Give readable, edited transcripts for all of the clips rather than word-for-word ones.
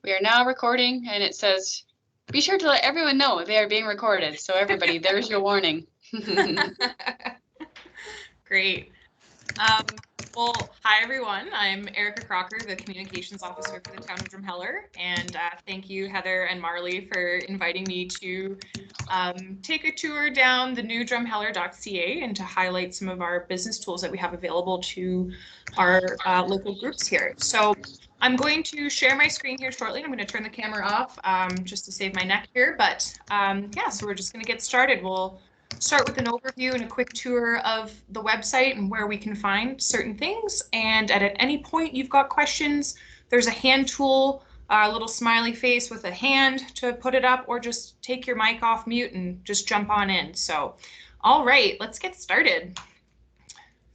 We are now recording, and it says, be sure to let everyone know they are being recorded. So everybody, there's your warning. Great. Well, hi everyone. I'm Erica Crocker, the Communications Officer for the town of Drumheller, and thank you, Heather and Marley, for inviting me to take a tour down the new drumheller.ca and to highlight some of our business tools that we have available to our local groups here. So I'm going to share my screen here shortly. I'm going to turn the camera off just to save my neck here, but yeah, so we're just going to get started. We'll start with an overview and a quick tour of the website and where we can find certain things. And at any point you've got questions, there's a hand tool, a little smiley face with a hand to put it up, or just take your mic off mute and just jump on in. So, all right, let's get started.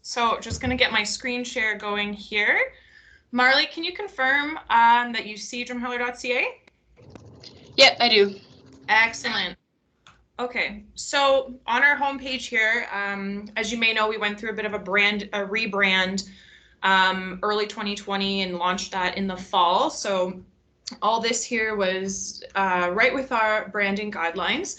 So just gonna get my screen share going here. Marley, can you confirm that you see drumheller.ca? Yep, I do. Excellent. Okay, so on our homepage here, as you may know, we went through a bit of a rebrand early 2020 and launched that in the fall. So all this here was right with our branding guidelines.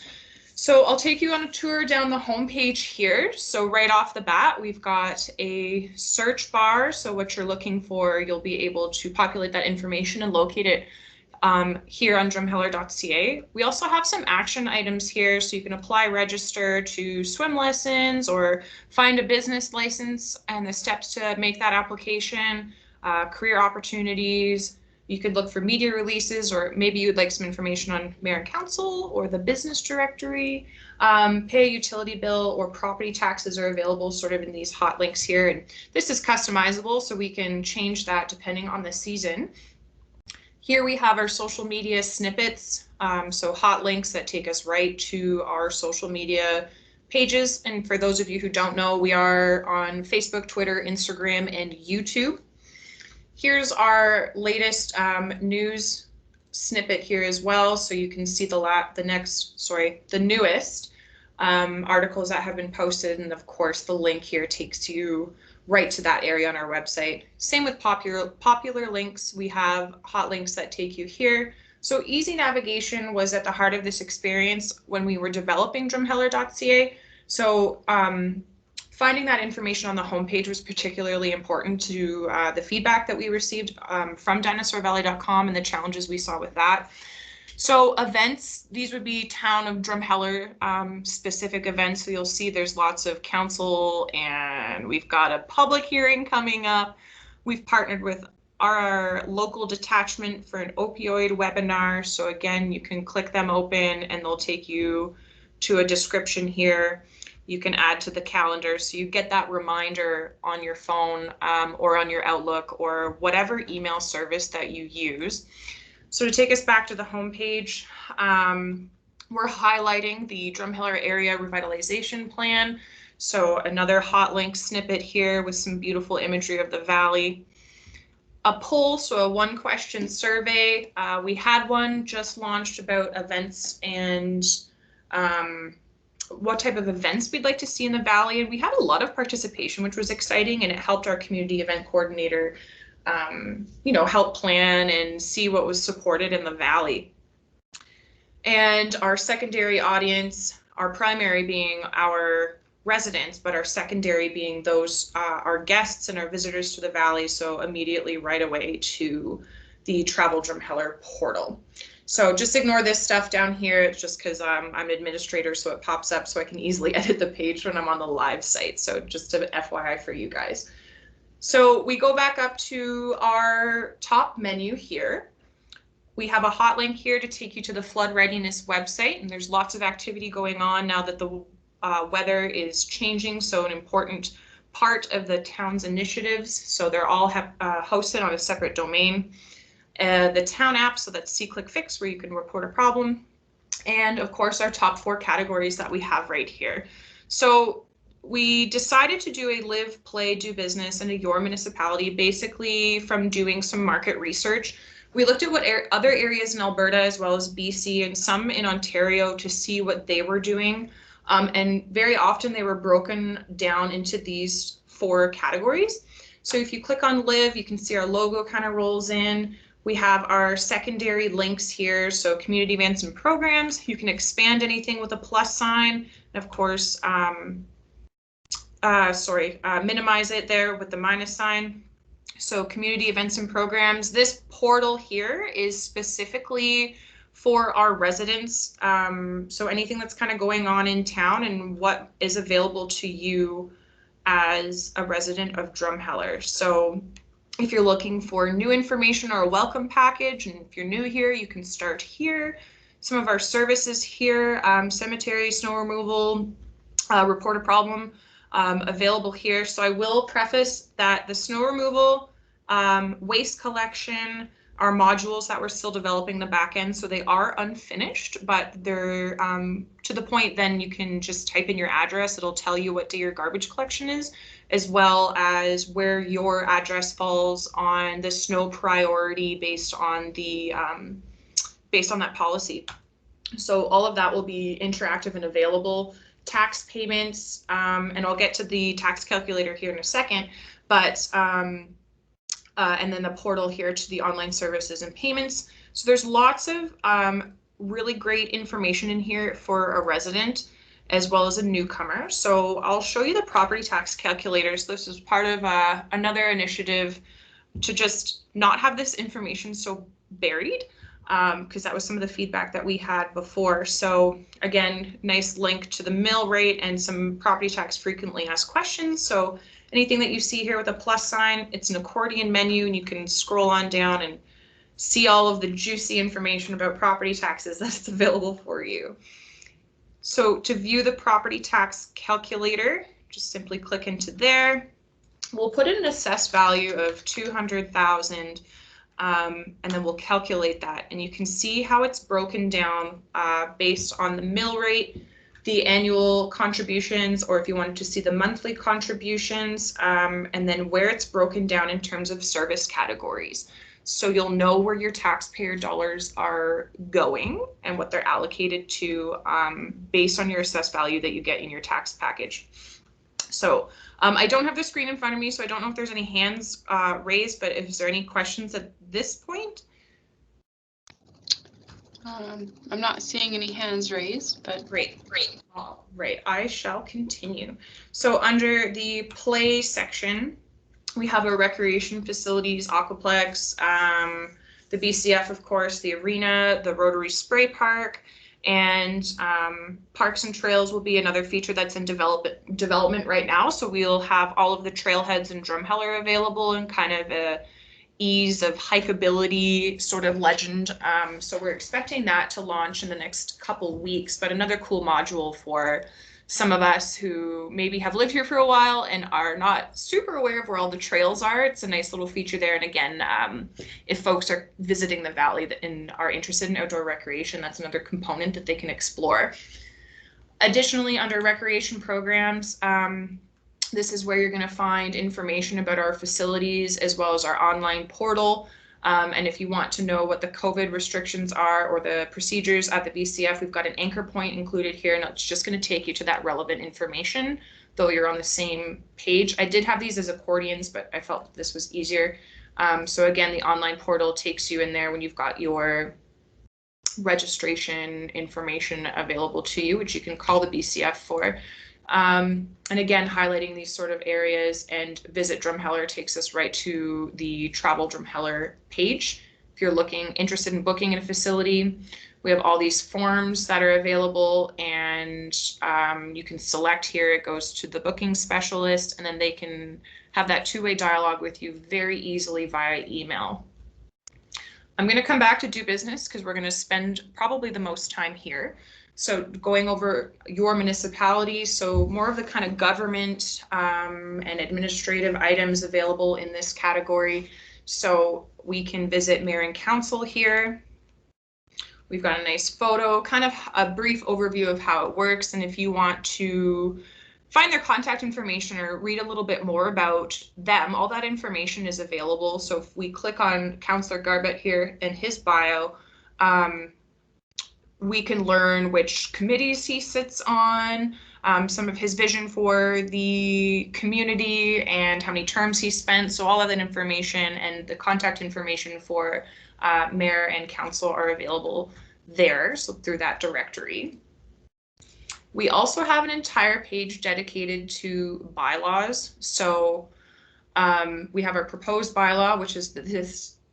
So I'll take you on a tour down the homepage here. So right off the bat, we've got a search bar. So what you're looking for, you'll be able to populate that information and locate it here on drumheller.ca. We also have some action items here, so you can apply, register to swim lessons or find a business license and the steps to make that application, career opportunities. You could look for media releases, or maybe you'd like some information on mayor and council or the business directory. Pay a utility bill or property taxes are available sort of in these hot links here. And this is customizable, so we can change that depending on the season. Here we have our social media snippets, so hot links that take us right to our social media pages. And for those of you who don't know, we are on Facebook, Twitter, Instagram, and YouTube. Here's our latest news snippet here as well, so you can see the newest articles that have been posted, and of course the link here takes you right to that area on our website. Same with popular links. We have hot links that take you here. So easy navigation was at the heart of this experience when we were developing drumheller.ca. So finding that information on the homepage was particularly important to the feedback that we received from dinosaurvalley.com and the challenges we saw with that. So events, these would be town of Drumheller specific events. So you'll see there's lots of council, and we've got a public hearing coming up. We've partnered with our local detachment for an opioid webinar. So again, you can click them open and they'll take you to a description here. You can add to the calendar, so you get that reminder on your phone or on your Outlook or whatever email service that you use. So to take us back to the homepage, we're highlighting the Drumheller Area Revitalization Plan. So another hot link snippet here with some beautiful imagery of the valley. A poll, so a one-question survey. We had one just launched about events and what type of events we'd like to see in the valley. And we had a lot of participation, which was exciting, and it helped our community event coordinator help plan and see what was supported in the valley. And our secondary audience, our primary being our residents, but our secondary being those our guests and our visitors to the valley. So immediately right away to the Travel Drumheller portal. So just ignore this stuff down here. It's just because I'm administrator, so it pops up so I can easily edit the page when I'm on the live site. So just an FYI for you guys. So we go back up to our top menu here. We have a hot link here to take you to the flood readiness website, and there's lots of activity going on now that the weather is changing. So an important part of the town's initiatives. So they're all hosted on a separate domain. The town app, so that's See-Click-Fix, where you can report a problem. And of course, our top 4 categories that we have right here. So we decided to do a live, play, do business in your municipality, basically from doing some market research. We looked at what other areas in Alberta, as well as BC and some in Ontario, to see what they were doing. And very often they were broken down into these 4 categories. So if you click on live, you can see our logo kind of rolls in. We have our secondary links here. So community events and programs, you can expand anything with a plus sign. And of course, minimize it there with the minus sign. So community events and programs, this portal here is specifically for our residents. So anything that's kind of going on in town and what is available to you as a resident of Drumheller. So if you're looking for new information or a welcome package, and if you're new here, you can start here. Some of our services here, cemetery, snow removal, report a problem, available here. So I will preface that the snow removal, waste collection, are modules that we're still developing the back end, so they are unfinished, but they're to the point then you can just type in your address. It'll tell you what day your garbage collection is, as well as where your address falls on the snow priority based on the based on that policy. So all of that will be interactive and available. Tax payments, and I'll get to the tax calculator here in a second, but and then the portal here to the online services and payments. So there's lots of really great information in here for a resident as well as a newcomer. So I'll show you the property tax calculators. This is part of another initiative to just not have this information so buried, because that was some of the feedback that we had before. So again, nice link to the mill rate and some property tax frequently asked questions. So anything that you see here with a plus sign, it's an accordion menu, and you can scroll on down and see all of the juicy information about property taxes that's available for you. So to view the property tax calculator, just simply click into there. We'll put in an assessed value of 200,000, and then we'll calculate that. And you can see how it's broken down based on the mill rate, the annual contributions, or if you wanted to see the monthly contributions, and then where it's broken down in terms of service categories. So you'll know where your taxpayer dollars are going and what they're allocated to based on your assessed value that you get in your tax package. So I don't have the screen in front of me, so I don't know if there's any hands raised, but is there any questions at this point? I'm not seeing any hands raised, but Great. All right, I shall continue. So under the play section, we have our recreation facilities, aquaplex, the BCF, of course, the arena, the Rotary Spray Park, and parks and trails will be another feature that's in development right now. So we'll have all of the trailheads and Drumheller available in kind of a ease of hikeability sort of legend. So we're expecting that to launch in the next couple weeks, but another cool module for some of us who maybe have lived here for a while and are not super aware of where all the trails are. It's a nice little feature there. And again, if folks are visiting the valley and are interested in outdoor recreation, that's another component that they can explore. Additionally, under recreation programs, this is where you're going to find information about our facilities as well as our online portal. And if you want to know what the COVID restrictions are or the procedures at the BCF, we've got an anchor point included here, and it's just going to take you to that relevant information, though you're on the same page. I did have these as accordions, but I felt this was easier. So again, the online portal takes you in there when you've got your registration information available to you, which you can call the BCF for. And again, highlighting these sort of areas, and Visit Drumheller takes us right to the Travel Drumheller page. If you're interested in booking in a facility, we have all these forms that are available, and you can select here. It goes to the booking specialist, and then they can have that two-way dialogue with you very easily via email. I'm going to come back to do business because we're going to spend probably the most time here. So going over your municipality, so more of the kind of government and administrative items available in this category. So we can visit mayor and council here. We've got a nice photo, kind of a brief overview of how it works. And if you want to find their contact information or read a little bit more about them, all that information is available. So if we click on Councillor Garbett here in his bio, we can learn which committees he sits on, some of his vision for the community and how many terms he spent. So all of that information and the contact information for mayor and council are available there, so through that directory. We also have an entire page dedicated to bylaws. So we have our proposed bylaw, which is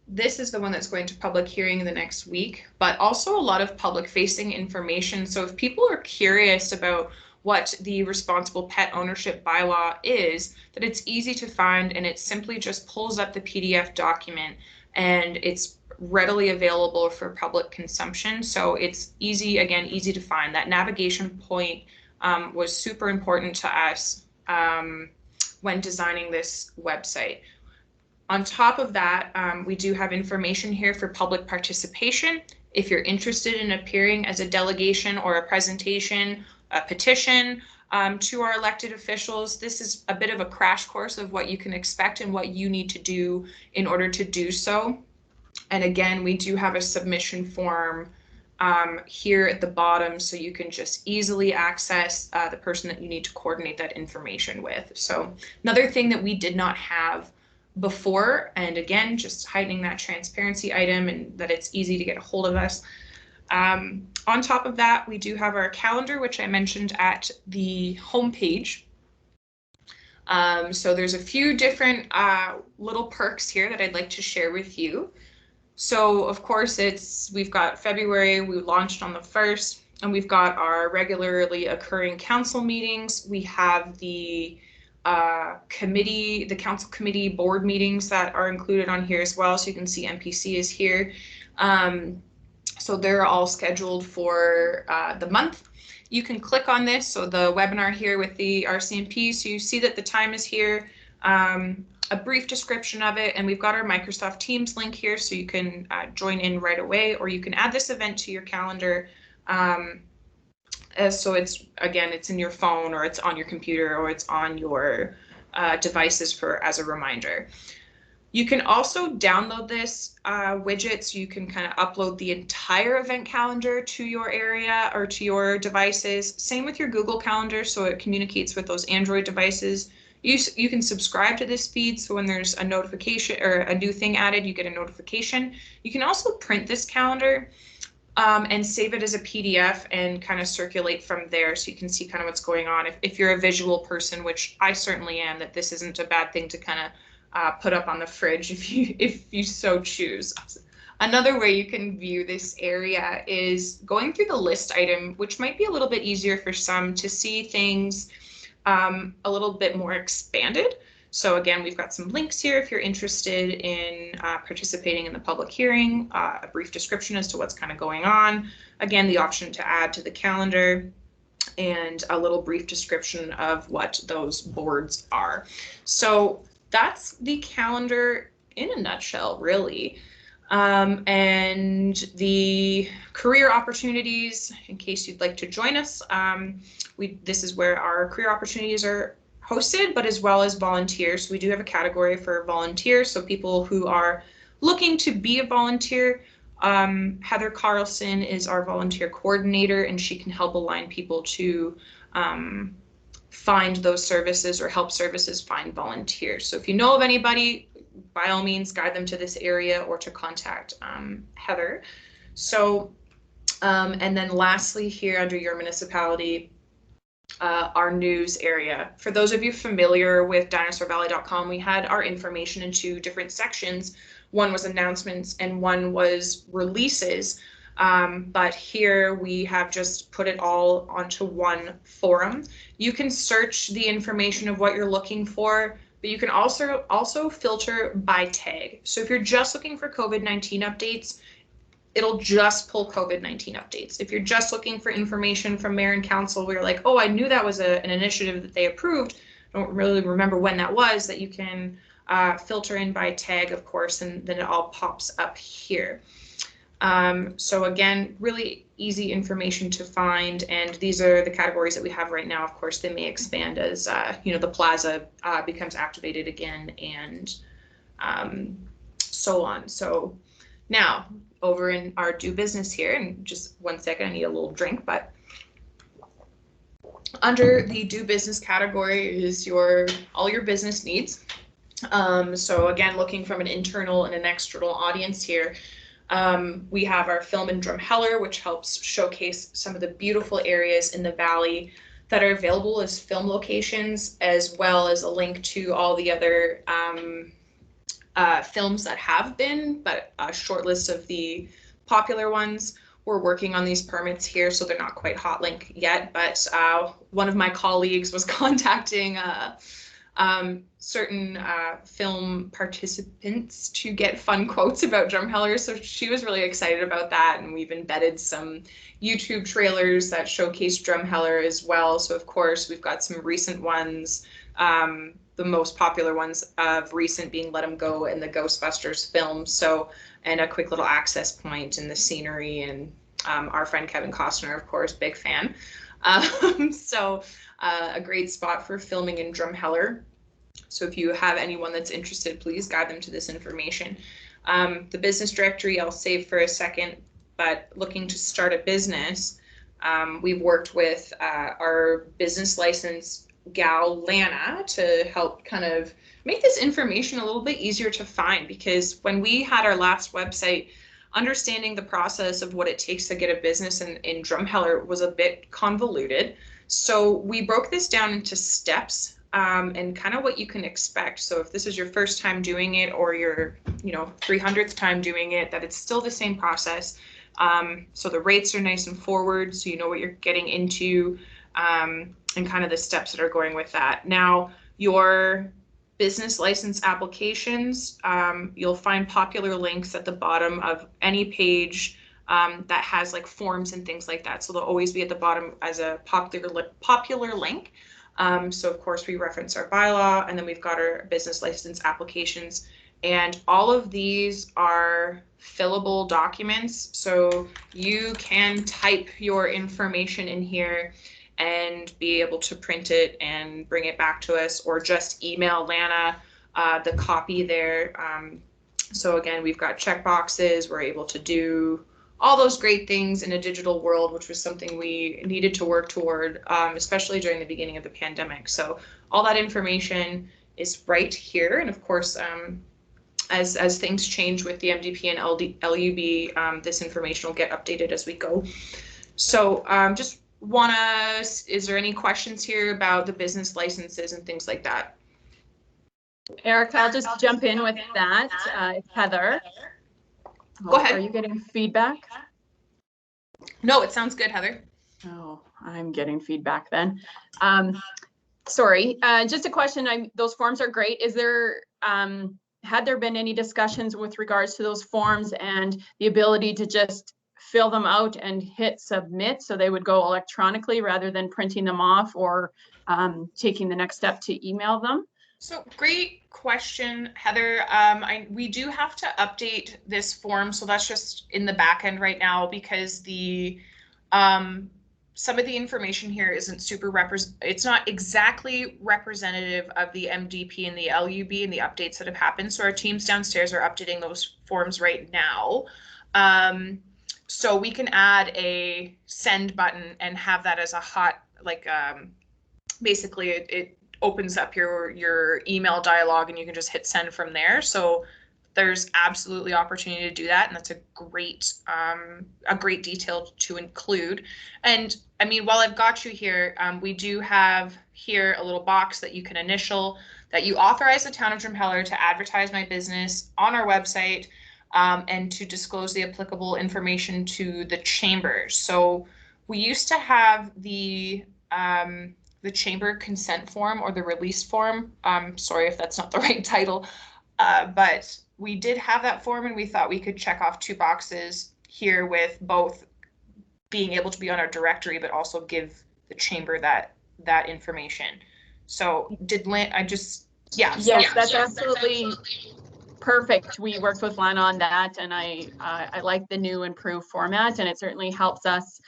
this is the one that's going to public hearing in the next week, but also a lot of public facing information. So if people are curious about what the responsible pet ownership bylaw is, that it's easy to find, and it simply just pulls up the PDF document, and it's readily available for public consumption. So it's easy, again, easy to find. That navigation point was super important to us when designing this website. On top of that, we do have information here for public participation. If you're interested in appearing as a delegation or a presentation, a petition to our elected officials, this is a bit of a crash course of what you can expect and what you need to do in order to do so. And again, we do have a submission form here at the bottom, so you can just easily access the person that you need to coordinate that information with. So another thing that we did not have before, and again, just heightening that transparency item and that it's easy to get a hold of us. On top of that, we do have our calendar, which I mentioned at the homepage. So there's a few different little perks here that I'd like to share with you. So of course we've got February, we launched on the 1st, and we've got our regularly occurring council meetings. We have the council committee board meetings that are included on here as well. So you can see MPC is here. So they're all scheduled for the month. You can click on this. So the webinar here with the RCMP. So you see that the time is here, a brief description of it, and we've got our Microsoft Teams link here, so you can join in right away, or you can add this event to your calendar. So it's in your phone, or it's on your computer, or it's on your devices as a reminder. You can also download this widget, so you can kind of upload the entire event calendar to your area or to your devices. Same with your Google Calendar, so it communicates with those Android devices. You can subscribe to this feed, so when there's a notification or a new thing added, you get a notification. You can also print this calendar and save it as a PDF and kind of circulate from there, so you can see kind of what's going on. If you're a visual person, which I certainly am, that this isn't a bad thing to kind of put up on the fridge if you so choose. Another way you can view this area is going through the list item, which might be a little bit easier for some to see things a little bit more expanded. So again, we've got some links here if you're interested in participating in the public hearing, a brief description as to what's kind of going on. Again, the option to add to the calendar, and a little brief description of what those boards are. So that's the calendar in a nutshell, really. And the career opportunities, in case you'd like to join us, this is where our career opportunities are hosted, but as well as volunteers. So we do have a category for volunteers, so people who are looking to be a volunteer. Heather Carlson is our volunteer coordinator, and she can help align people to find those services or help services find volunteers. So if you know of anybody, by all means, guide them to this area or to contact Heather. So, and then lastly here under your municipality, our news area. For those of you familiar with dinosaurvalley.com, we had our information in two different sections. One was announcements and one was releases. But here we have just put it all onto one forum. You can search the information of what you're looking for, but you can also filter by tag. So if you're just looking for COVID-19 updates, it'll just pull COVID-19 updates. If you're just looking for information from mayor and council, where you're like, oh, I knew that was an initiative that they approved, I don't really remember when that was, that you can filter in by tag, of course, and then it all pops up here. So again, really easy information to find, and these are the categories that we have right now. Of course, they may expand as the plaza becomes activated again, and so on. So now over in our do business here, and just 1 second, I need a little drink, but under the do business category is all your business needs. So again, looking from an internal and an external audience here. We have our film and drumheller, which helps showcase some of the beautiful areas in the valley that are available as film locations, as well as a link to all the other films that have been, but a short list of the popular ones. We're working on these permits here, so they're not quite hot link yet, but one of my colleagues was contacting certain film participants to get fun quotes about drumheller, so she was really excited about that, and we've embedded some YouTube trailers that showcase drumheller as well. So of course we've got some recent ones, the most popular ones of recent being Let 'Em Go and the Ghostbusters film, so, and a quick little access point and the scenery, and our friend Kevin Costner, of course, big fan. So a great spot for filming in drumheller. So if you have anyone that's interested, please guide them to this information. The business directory I'll save for a second, but looking to start a business, we've worked with our business license gal, Lana, to help kind of make this information a little bit easier to find, because when we had our last website, understanding the process of what it takes to get a business in drumheller was a bit convoluted. So we broke this down into steps and kind of what you can expect. So if this is your first time doing it, or your 300th time doing it, that it's still the same process. So the rates are nice and forward, so you know what you're getting into, and kind of the steps that are going with that. Now, your business license applications, you'll find popular links at the bottom of any page that has like forms and things like that. So they'll always be at the bottom as a popular link. So of course we reference our bylaw, and then we've got our business license applications, and all of these are fillable documents. So you can type your information in here and be able to print it and bring it back to us, or just email Lana the copy there. So again, we've got check boxes. We're able to do all those great things in a digital world, which was something we needed to work toward, especially during the beginning of the pandemic. So all that information is right here. And of course, as things change with the MDP and LUB, this information will get updated as we go. So just is there any questions here about the business licenses and things like that? Eric, I'll just jump in with that. It's Heather. Go ahead. Are you getting feedback? No, it sounds good, Heather. Oh, I'm getting feedback then. Sorry, just a question. Those forms are great. Is there, had there been any discussions with regards to those forms and the ability to just fill them out and hit submit, so they would go electronically rather than printing them off, or taking the next step to email them? So great question, Heather. We do have to update this form, so that's just in the back end right now, because the some of the information here isn't super it's not exactly representative of the MDP and the LUB and the updates that have happened. So our teams downstairs are updating those forms right now. So we can add a send button and have that as a hot, like, basically it opens up your email dialogue, and you can just hit send from there. So there's absolutely opportunity to do that, and that's a great detail to include. And I mean, while I've got you here, we do have here a little box that you can initial, that you authorize the town of Drumheller to advertise my business on our website, and to disclose the applicable information to the chamber. So we used to have the chamber consent form, or the release form. Sorry if that's not the right title, but we did have that form, and we thought we could check off 2 boxes here, with both being able to be on our directory, but also give the chamber that information. So did Lynn, yes, that's absolutely perfect. We worked with Lana on that, and I like the new improved format, and it certainly helps us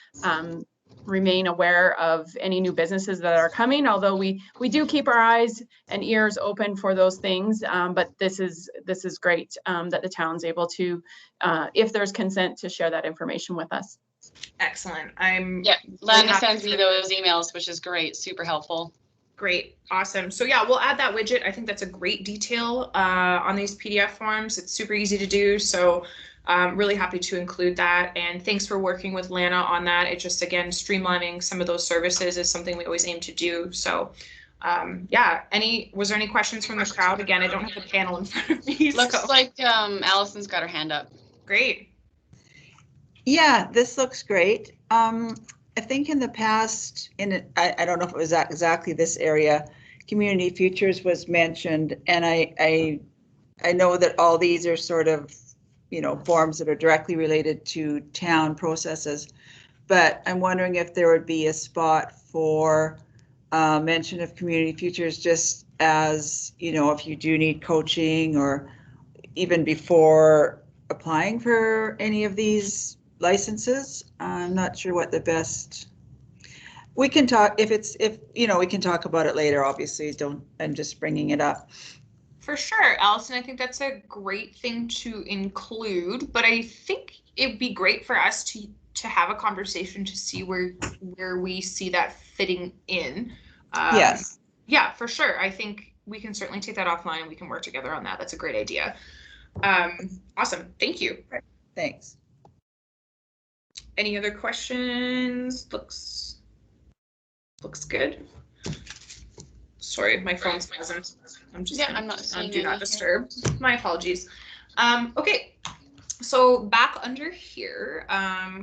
remain aware of any new businesses that are coming, although we do keep our eyes and ears open for those things. But this is great that the town's able to, if there's consent, to share that information with us. Excellent. Lana sends me those emails, which is great, super helpful. Great, awesome. So yeah, we'll add that widget. I think that's a great detail on these PDF forms. It's super easy to do. So Really happy to include that. And thanks for working with Lana on that. It just, again, streamlining some of those services is something we always aim to do. So yeah, was there any questions from the crowd? Again, I don't have the panel in front of me. Looks like Allison's got her hand up. Great. Yeah, this looks great. I think in the past, I don't know if it was exactly this area, Community Futures was mentioned, and I know that all these are sort of, you know, forms that are directly related to town processes, but I'm wondering if there would be a spot for mention of Community Futures, just as, you know, if you do need coaching or even before applying for any of these licenses. I'm not sure what the best, we can talk, if you know, we can talk about it later, obviously. I'm just bringing it up. For sure, Allison, I think that's a great thing to include, but I think it'd be great for us to have a conversation to see where we see that fitting in. Yes. Yeah, for sure. I think we can certainly take that offline and we can work together on that. That's a great idea. Awesome. Thank you. Thanks. Any other questions? Looks good. Sorry, my phone's present. I'm not seeing do not any disturb. My apologies. Okay. So back under here,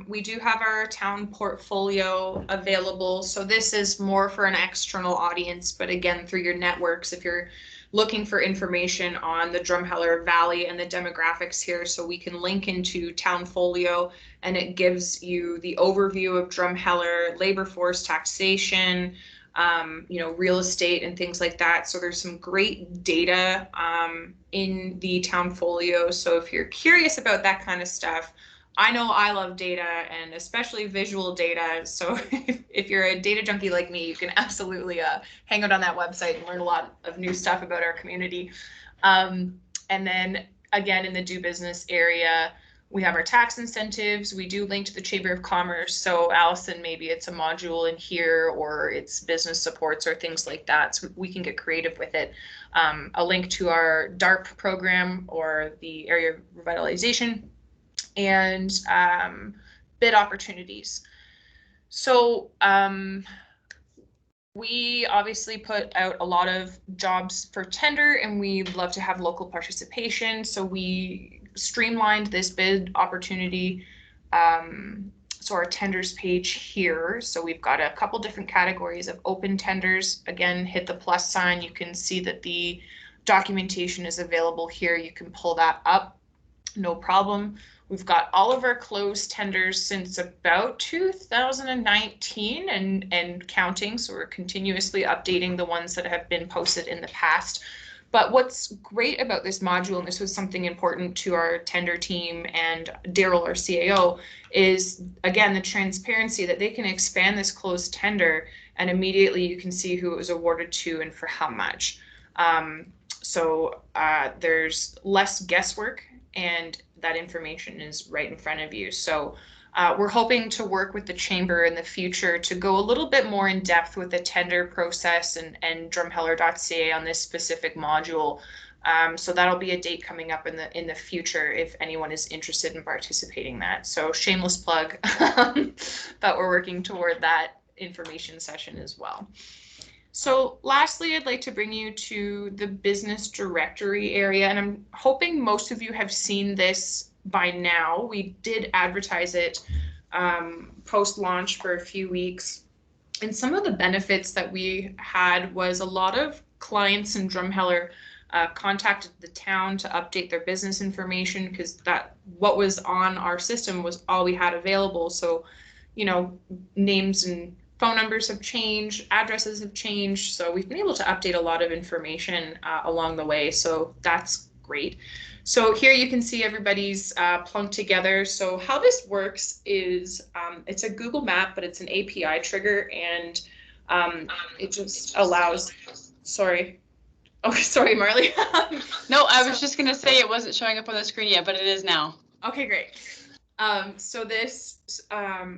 we do have our town portfolio available. So this is more for an external audience, but again, through your networks, if you're looking for information on the Drumheller Valley and the demographics here, so we can link into Townfolio, and it gives you the overview of Drumheller, labor force, taxation, you know, real estate and things like that. So there's some great data in the Townfolio. So if you're curious about that kind of stuff, I know I love data, and especially visual data. So if you're a data junkie like me, you can absolutely hang out on that website and learn a lot of new stuff about our community. And then again, in the do business area, we have our tax incentives. We do link to the Chamber of Commerce. So Allison, maybe it's a module in here, or it's business supports or things like that. So we can get creative with it. A link to our DARP program or the area revitalization, and bid opportunities. So we obviously put out a lot of jobs for tender, and we'd love to have local participation. So we streamlined this bid opportunity. So our tenders page here. So we've got a couple different categories of open tenders. Again, hit the plus sign. You can see that the documentation is available here. You can pull that up, no problem. We've got all of our closed tenders since about 2019 and counting. So we're continuously updating the ones that have been posted in the past. But what's great about this module, and this was something important to our tender team and Daryl, our CAO, is again, the transparency that they can expand this closed tender and immediately you can see who it was awarded to and for how much. So there's less guesswork, and that information is right in front of you. So we're hoping to work with the Chamber in the future to go a little bit more in depth with the tender process and drumheller.ca on this specific module. So that'll be a date coming up in the future if anyone is interested in participating in that. So shameless plug, but we're working toward that information session as well. So lastly, I'd like to bring you to the business directory area, and I'm hoping most of you have seen this by now. We did advertise it post-launch for a few weeks, and some of the benefits that we had was a lot of clients in Drumheller contacted the town to update their business information, because that what was on our system was all we had available. So, you know, names and phone numbers have changed, addresses have changed. So we've been able to update a lot of information along the way. So that's great. So here you can see everybody's plunked together. So how this works is it's a Google map, but it's an API trigger, and it just allows, sorry. Oh, sorry, Marley. No, I was just going to say it wasn't showing up on the screen yet, but it is now. Okay, great. So this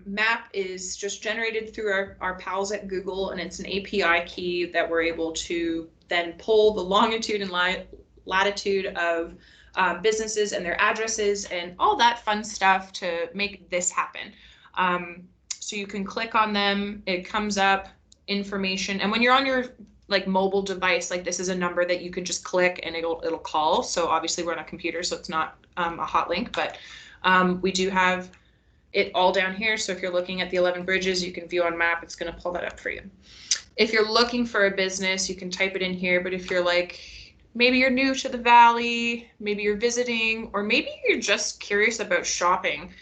map is just generated through our pals at Google, and it's an API key that we're able to then pull the longitude and latitude of businesses and their addresses and all that fun stuff to make this happen. So you can click on them, it comes up information, and when you're on your like mobile device, like this is a number that you can just click and it'll call. So obviously we're on a computer, so it's not a hot link, but we do have it all down here. So if you're looking at the 11 bridges, you can view on map, it's going to pull that up for you. If you're looking for a business, you can type it in here. But if you're like, maybe you're new to the Valley, maybe you're visiting, or maybe you're just curious about shopping,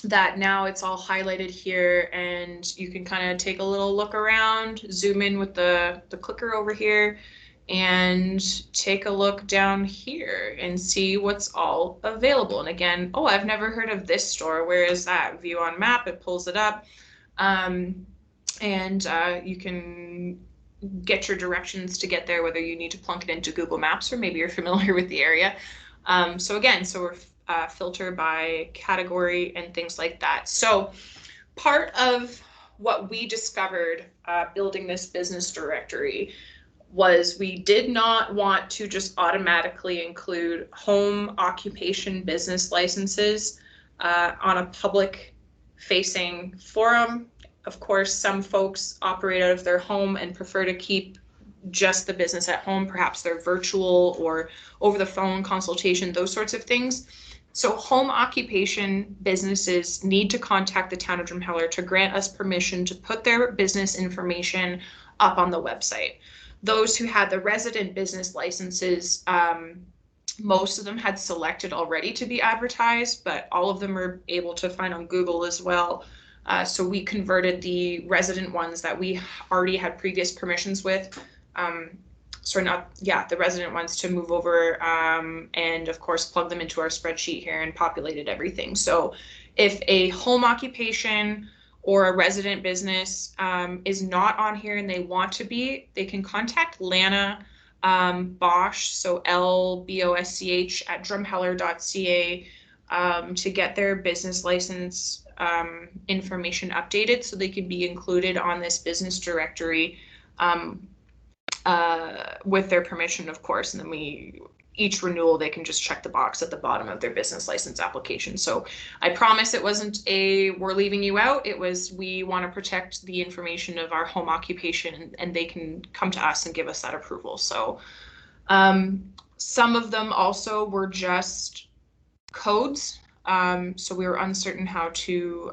that now it's all highlighted here and you can kind of take a little look around, zoom in with the clicker over here and take a look down here and see what's all available. And again, oh, I've never heard of this store. Where is that? View on map, it pulls it up. And you can get your directions to get there, whether you need to plunk it into Google Maps or maybe you're familiar with the area. So we're filter by category and things like that. So part of what we discovered building this business directory was we did not want to just automatically include home occupation business licenses on a public facing forum. Of course, some folks operate out of their home and prefer to keep just the business at home. Perhaps they're virtual or over the phone consultation, those sorts of things. So home occupation businesses need to contact the town of Drumheller to grant us permission to put their business information up on the website. Those who had the resident business licenses, most of them had selected already to be advertised, but all of them are able to find on Google as well. So we converted the resident ones that we already had previous permissions with, the resident ones to move over and of course plug them into our spreadsheet here and populated everything. So if a home occupation or a resident business is not on here and they want to be, they can contact Lana Bosch, so LBOSCH at drumheller.ca to get their business license information updated so they can be included on this business directory with their permission, of course. And then each renewal, they can just check the box at the bottom of their business license application. So I promise it wasn't we're leaving you out. It was, we want to protect the information of our home occupation and they can come to us and give us that approval. So some of them also were just codes. So we were uncertain how to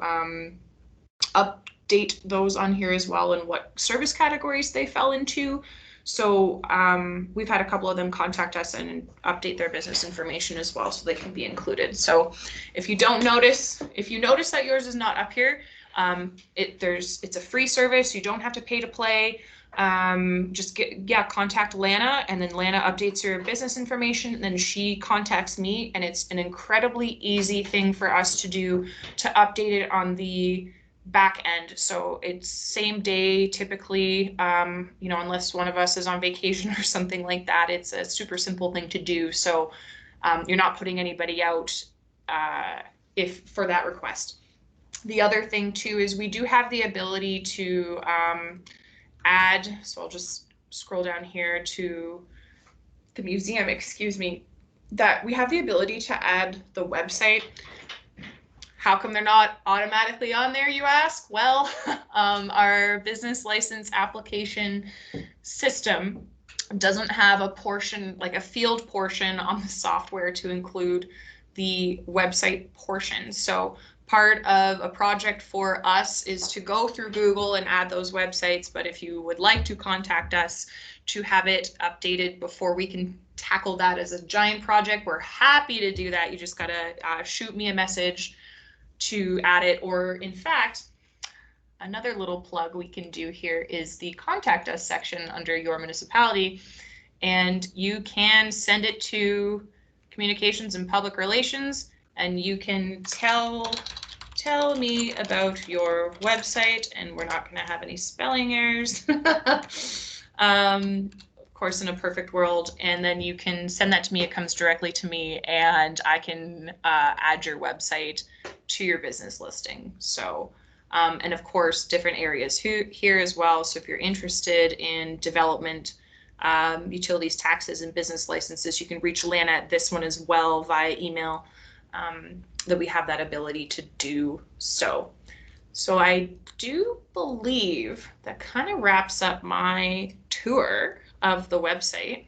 update those on here as well and what service categories they fell into. So we've had a couple of them contact us and update their business information as well so they can be included. So if you notice that yours is not up here, it's a free service. You don't have to pay to play. Just contact Lana, and then Lana updates your business information, and then she contacts me, and it's an incredibly easy thing for us to do to update it on the back end. So it's same day typically, unless one of us is on vacation or something like that. It's a super simple thing to do. So you're not putting anybody out if for that request. The other thing too is we do have the ability to add, so I'll just scroll down here to the museum, that we have the ability to add the website. How come they're not automatically on there, you ask? Well, our business license application system doesn't have a portion, like a field portion on the software to include the website portion. So part of a project for us is to go through Google and add those websites. But if you would like to contact us to have it updated before we can tackle that as a giant project, we're happy to do that. You just gotta shoot me a message to add it. Or in fact, another little plug we can do here is the contact us section under your municipality, and you can send it to communications and public relations, and you can tell me about your website, and we're not going to have any spelling errors. Of course, in a perfect world, and then you can send that to me. It comes directly to me, and I can add your website to your business listing. So, and of course, different areas here as well. So if you're interested in development utilities, taxes, and business licenses. You can reach Lana at this one as well via email, that we have that ability to do so. So I do believe that kind of wraps up my tour of the website.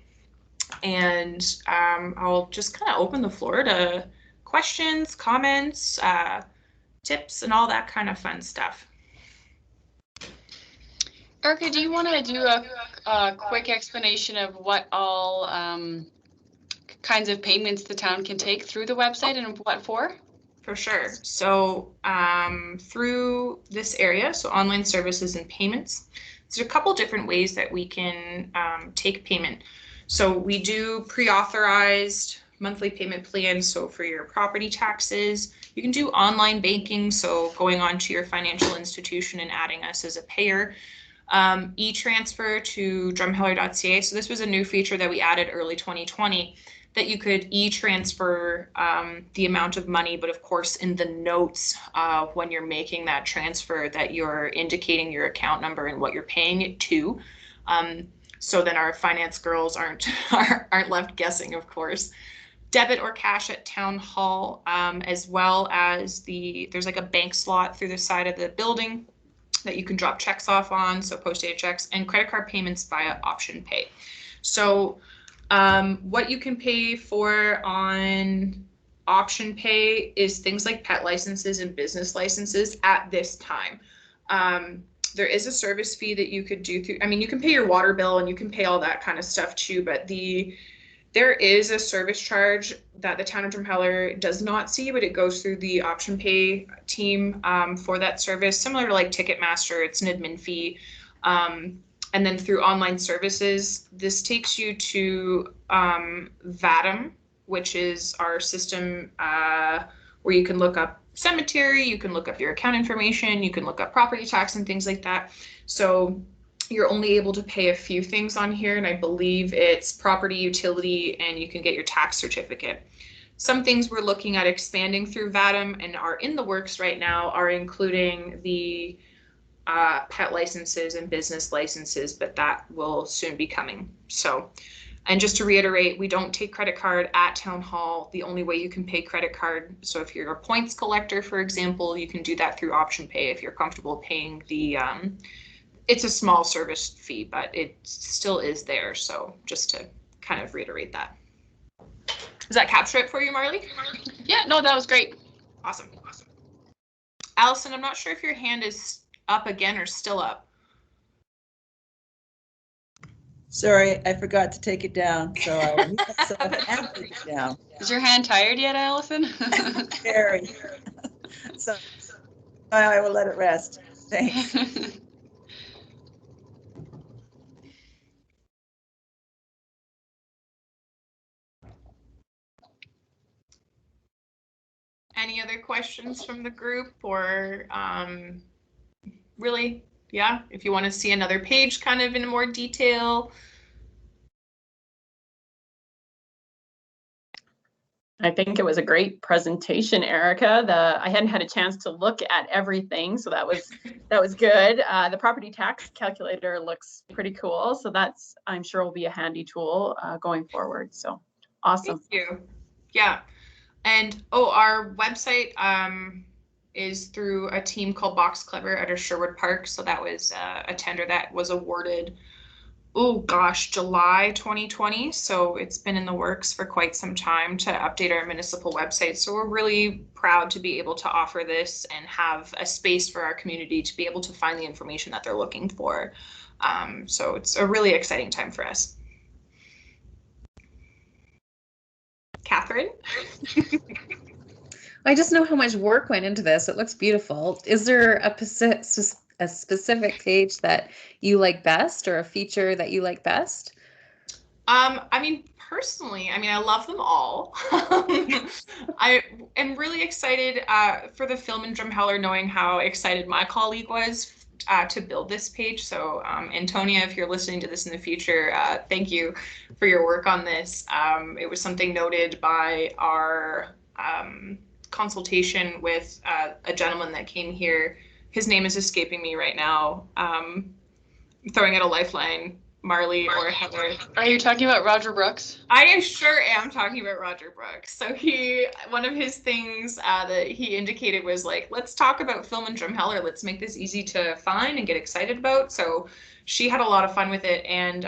And I'll just kind of open the floor to questions, comments, tips, and all that kind of fun stuff. Erica, do you want to do a quick explanation of what all kinds of payments the town can take through the website and what for? For sure. So through this area, so online services and payments, there's a couple different ways that we can take payment. So we do pre-authorized monthly payment plans. So for your property taxes, you can do online banking. So going on to your financial institution and adding us as a payer. E-transfer to drumheller.ca. So this was a new feature that we added early 2020, that you could e-transfer the amount of money, but of course in the notes when you're making that transfer, that you're indicating your account number and what you're paying it to. So then our finance girls aren't left guessing, of course. Debit or cash at town hall, as well as there's like a bank slot through the side of the building that you can drop checks off on, so post-dated checks, and credit card payments via option pay. So what you can pay for on option pay is things like pet licenses and business licenses at this time. There is a service fee that you could do through, I mean, you can pay your water bill and you can pay all that kind of stuff too, but there is a service charge that the town of Drumheller does not see, but it goes through the option pay team for that service, similar to like Ticketmaster. It's an admin fee. And then through online services, this takes you to VATM, which is our system where you can look up cemetery, you can look up your account information, you can look up property tax and things like that. So you're only able to pay a few things on here, and I believe it's property, utility, and you can get your tax certificate. Some things we're looking at expanding through VATM and are in the works right now are including the pet licenses and business licenses, but that will soon be coming. So, and just to reiterate, we don't take credit card at town hall. The only way you can pay credit card, so if you're a points collector, for example, you can do that through option pay if you're comfortable paying the it's a small service fee, but it still is there. So just to kind of reiterate that. Does that capture it for you, Marley? Yeah, no, that was great. Awesome. Allison, I'm not sure if your hand is up again or still up. Sorry, I forgot to take it down, so I will take it down. Is your hand tired yet, Allison? Very. So I will let it rest. Thanks. Any other questions from the group, or really, yeah, if you want to see another page kind of in more detail? I think it was a great presentation, Erica. I hadn't had a chance to look at everything, so that was good. The property tax calculator looks pretty cool, so that's, I'm sure, will be a handy tool going forward. So awesome. Thank you. Yeah, and our website is through a team called Box Clever at our Sherwood Park. So that was a tender that was awarded, oh gosh, July 2020. So it's been in the works for quite some time to update our municipal website. So we're really proud to be able to offer this and have a space for our community to be able to find the information that they're looking for. So it's a really exciting time for us. Catherine? I just know how much work went into this. It looks beautiful. Is there a specific page that you like best, or a feature that you like best? I mean, personally, I love them all. I am really excited for the film in Drumheller, knowing how excited my colleague was to build this page. So Antonia, if you're listening to this in the future, thank you for your work on this. It was something noted by our consultation with a gentleman that came here. His name is escaping me right now. I'm throwing out a lifeline. Marley or Heather. Are you talking about Roger Brooks? I sure am talking about Roger Brooks. So one of his things that he indicated was like, let's talk about film and drumheller. Let's make this easy to find and get excited about. So she had a lot of fun with it, and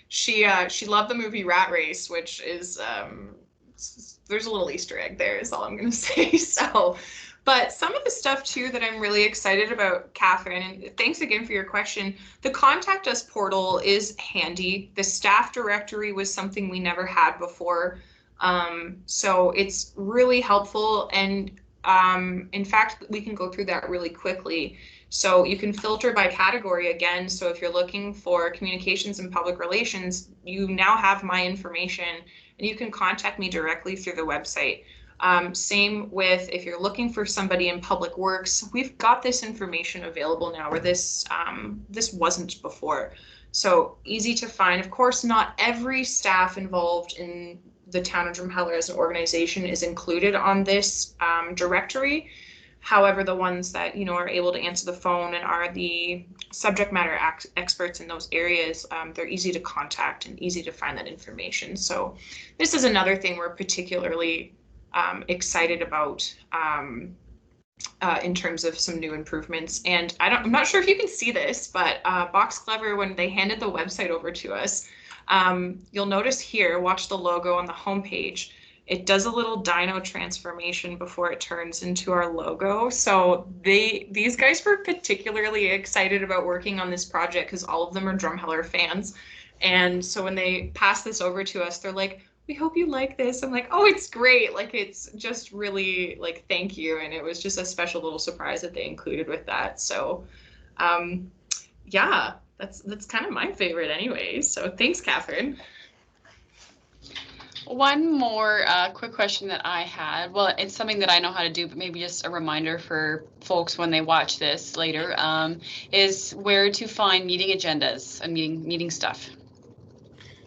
she loved the movie Rat Race, which is there's a little Easter egg there, is all I'm going to say. So. But some of the stuff too that I'm really excited about, Catherine, and thanks again for your question. The Contact Us portal is handy. The staff directory was something we never had before. So it's really helpful. And in fact, we can go through that really quickly. So you can filter by category again. So if you're looking for communications and public relations, you now have my information and you can contact me directly through the website. Same with if you're looking for somebody in public works, we've got this information available now where this wasn't before. So easy to find. Of course, not every staff involved in the town of Drumheller as an organization is included on this directory. However, the ones that, you know, are able to answer the phone and are the subject matter experts in those areas, they're easy to contact and easy to find that information. So this is another thing we're particularly excited about in terms of some new improvements. And I'm not sure if you can see this, but Box Clever, when they handed the website over to us, you'll notice here, watch the logo on the homepage, it does a little dyno transformation before it turns into our logo. So these guys were particularly excited about working on this project because all of them are Drumheller fans. And so when they passed this over to us, they're like, we hope you like this. I'm like, oh, it's great. Like, it's just really like, thank you. And it was just a special little surprise that they included with that. So yeah, that's kind of my favorite anyway. So thanks, Catherine. One more quick question that I had. Well, it's something that I know how to do, but maybe just a reminder for folks when they watch this later, is where to find meeting agendas and meeting stuff.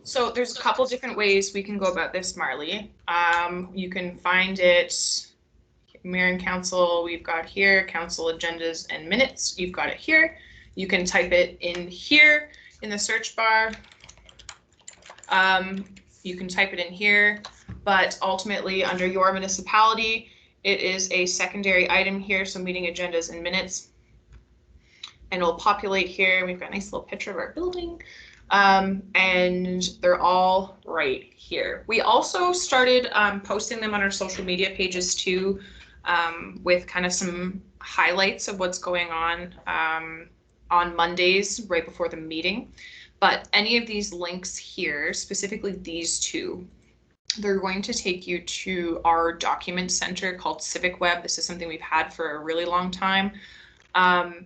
So there's a couple different ways we can go about this, Marley. You can find it, Mayor and Council, we've got here, Council agendas and minutes, you've got it here. You can type it in here in the search bar. You can type it in here, but ultimately under your municipality, it is a secondary item here, so meeting agendas and minutes. And it'll populate here. We've got a nice little picture of our building. And they're all right here. We also started posting them on our social media pages too, with kind of some highlights of what's going on Mondays right before the meeting. But any of these links here, specifically these two, they're going to take you to our document center called Civic Web. This is something we've had for a really long time.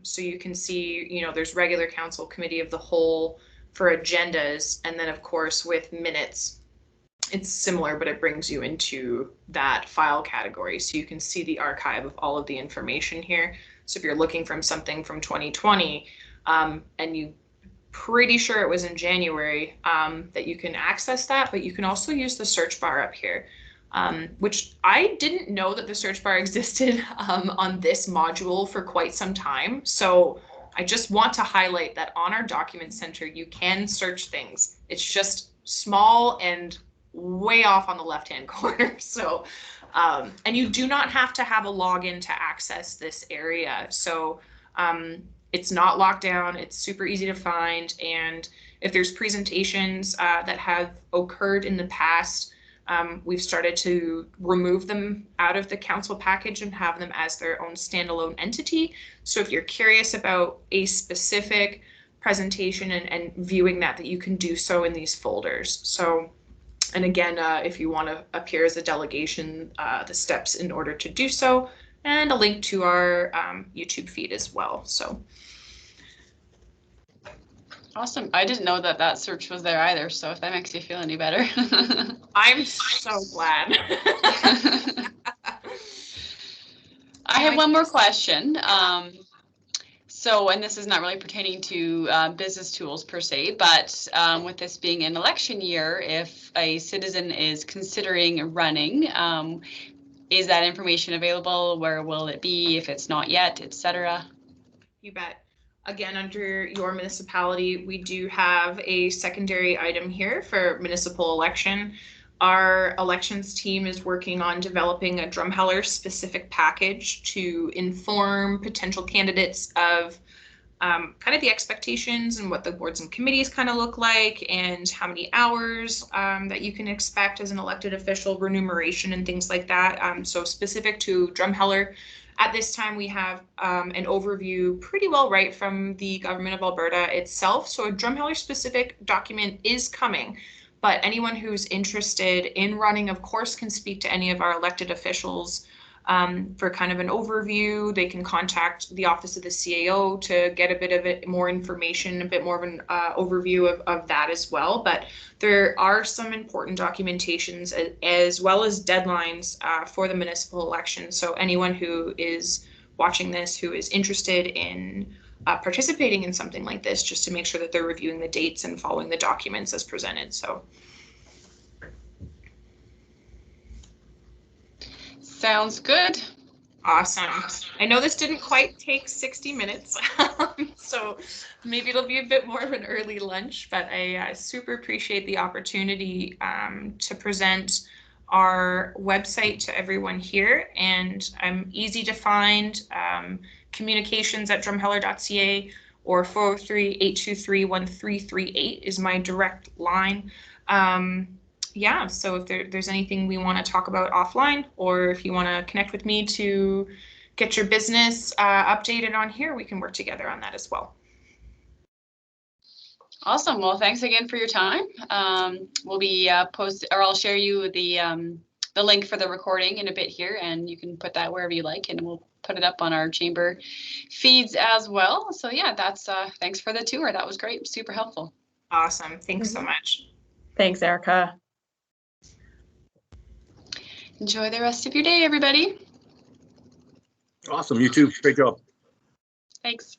So you can see, you know, there's regular council, committee of the whole for agendas. And then of course with minutes, it's similar, but it brings you into that file category. So you can see the archive of all of the information here. So if you're looking from something from 2020 and you pretty sure it was in January, that you can access that, but you can also use the search bar up here, which I didn't know that the search bar existed on this module for quite some time. So I just want to highlight that on our document center, you can search things. It's just small and way off on the left-hand corner. So, and you do not have to have a login to access this area. So, it's not locked down, it's super easy to find, and if there's presentations that have occurred in the past, we've started to remove them out of the council package and have them as their own standalone entity. So if you're curious about a specific presentation and viewing that you can do so in these folders. So, and again, if you want to appear as a delegation, the steps in order to do so, and a link to our YouTube feed as well. So. Awesome. I didn't know that that search was there either. So if that makes you feel any better. I'm so glad. I have one more question. So, and this is not really pertaining to business tools per se, but with this being an election year, if a citizen is considering running, is that information available? Where will it be if it's not yet, etc.? You bet. again, under your municipality, we do have a secondary item here for municipal election. Our elections team is working on developing a drumheller specific package to inform potential candidates of kind of the expectations and what the boards and committees kind of look like, and how many hours that you can expect as an elected official, remuneration and things like that. So specific to drumheller, at this time we have an overview pretty well right from the government of Alberta itself. So a drumheller specific document is coming, but anyone who's interested in running, of course, can speak to any of our elected officials for kind of an overview. They can contact the office of the CAO to get a bit of it more information, a bit more of an overview of that as well. But there are some important documentations as well as deadlines for the municipal election. So anyone who is watching this who is interested in participating in something like this, just to make sure that they're reviewing the dates and following the documents as presented. So. Sounds good. Awesome. I know this didn't quite take 60 minutes, so maybe it'll be a bit more of an early lunch, but I super appreciate the opportunity to present our website to everyone here. And I'm easy to find, communications@drumheller.ca or 403-823-1338 is my direct line. Yeah, so if there's anything we want to talk about offline, or if you want to connect with me to get your business updated on here, we can work together on that as well. Awesome. Well, thanks again for your time. We'll be I'll share you the link for the recording in a bit here, and you can put that wherever you like, and we'll put it up on our chamber feeds as well. So yeah, that's thanks for the tour. That was great. Super helpful. Awesome. Thanks so much. Thanks, Erica. Enjoy the rest of your day, everybody. Awesome. You too. Great job. Thanks.